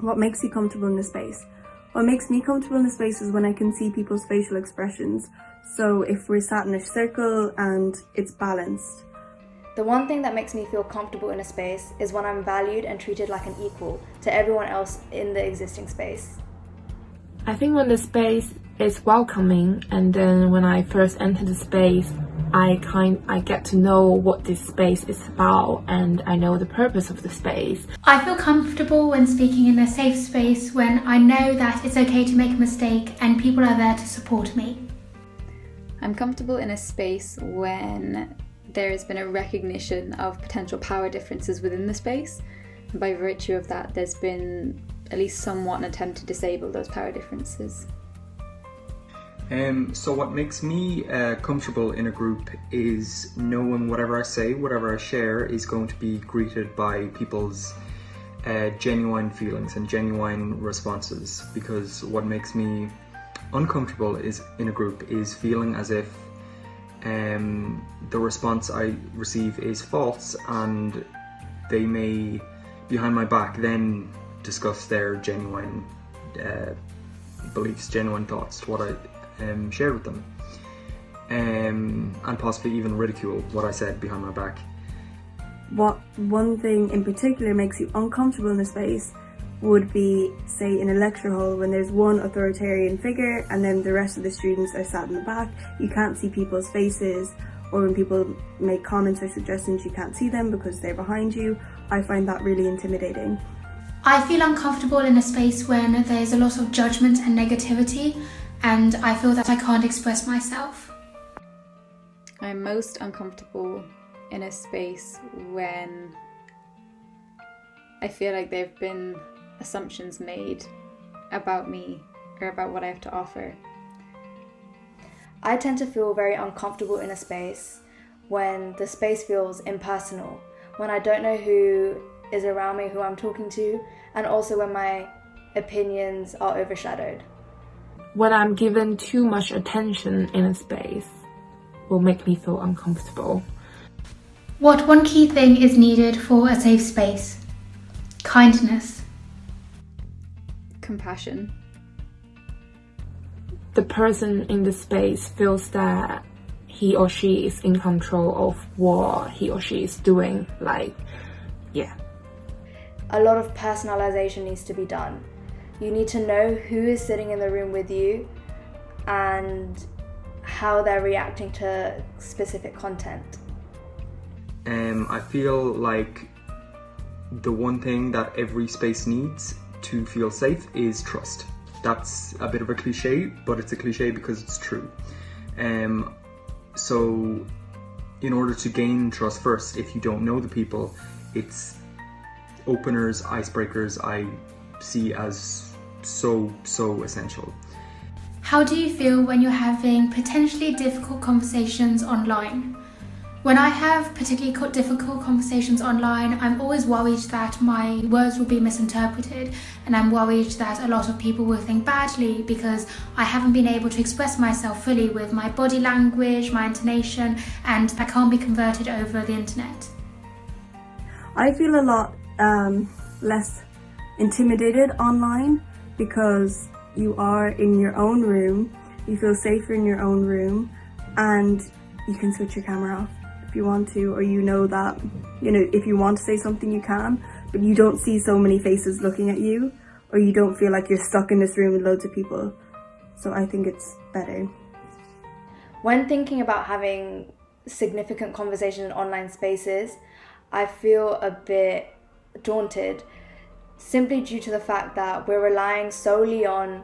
What makes you comfortable in a space? What makes me comfortable in a space is when I can see people's facial expressions. So if we're sat in a circle and it's balanced. The one thing that makes me feel comfortable in a space is when I'm valued and treated like an equal to everyone else in the existing space. I think when the space is welcoming, and then when I first enter the space, I get to know what this space is about, and I know the purpose of the space. I feel comfortable when speaking in a safe space when I know that it's okay to make a mistake and people are there to support me. I'm comfortable in a space when there has been a recognition of potential power differences within the space. And by virtue of that, there's been at least somewhat an attempt to disable those power differences. So what makes me comfortable in a group is knowing whatever I say, whatever I share is going to be greeted by people's genuine feelings and genuine responses. Because what makes me uncomfortable in a group is feeling as if the response I receive is false, and they may, behind my back, then discuss their genuine beliefs, genuine thoughts to what I shared with them, and possibly even ridicule what I said behind my back. What one thing in particular makes you uncomfortable in a space would be, say, in a lecture hall when there's one authoritarian figure and then the rest of the students are sat in the back. You can't see people's faces, or when people make comments or suggestions you can't see them because they're behind you. I find that really intimidating. I feel uncomfortable in a space when there's a lot of judgment and negativity, and I feel that I can't express myself. I'm most uncomfortable in a space when I feel like there have been assumptions made about me or about what I have to offer. I tend to feel very uncomfortable in a space when the space feels impersonal, when I don't know who is around me, who I'm talking to, and also when my opinions are overshadowed. When I'm given too much attention in a space will make me feel uncomfortable. What one key thing is needed for a safe space? Kindness. Compassion. The person in the space feels that he or she is in control of what he or she is doing. A lot of personalization needs to be done. You need to know who is sitting in the room with you and how they're reacting to specific content. I feel like the one thing that every space needs to feel safe is trust. That's a bit of a cliche, but it's a cliche because it's true. So in order to gain trust first, if you don't know the people, it's openers, icebreakers I see as so essential. How do you feel when you're having potentially difficult conversations online? When I have particularly difficult conversations online, I'm always worried that my words will be misinterpreted, and I'm worried that a lot of people will think badly because I haven't been able to express myself fully with my body language, my intonation, and that can't be converted over the internet. I feel a lot less intimidated online because you are in your own room, you feel safer in your own room, and you can switch your camera off if you want to, or you know that, if you want to say something you can, but you don't see so many faces looking at you, or you don't feel like you're stuck in this room with loads of people. So I think it's better. When thinking about having significant conversation in online spaces, I feel a bit daunted, simply due to the fact that we're relying solely on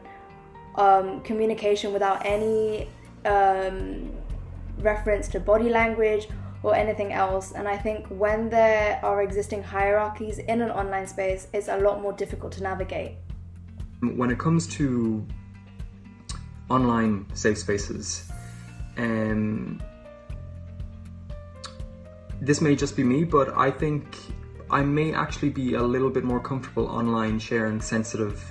communication without any reference to body language or anything else. And I think when there are existing hierarchies in an online space, it's a lot more difficult to navigate. When it comes to online safe spaces, this may just be me, but I think I may actually be a little bit more comfortable online sharing sensitive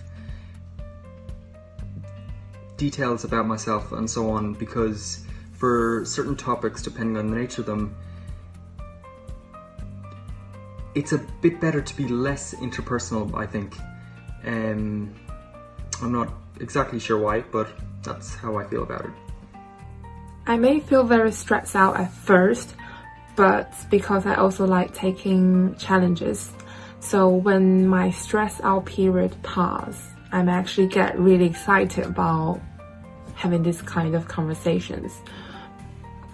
details about myself and so on, because for certain topics, depending on the nature of them, it's a bit better to be less interpersonal, I think. I'm not exactly sure why, but that's how I feel about it. I may feel very stressed out at first, but because I also like taking challenges. So when my stress out period passes, I'm actually get really excited about having this kind of conversations.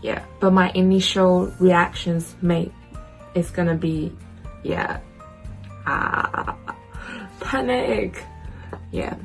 Yeah, but my initial reactions is gonna be, panic. Yeah.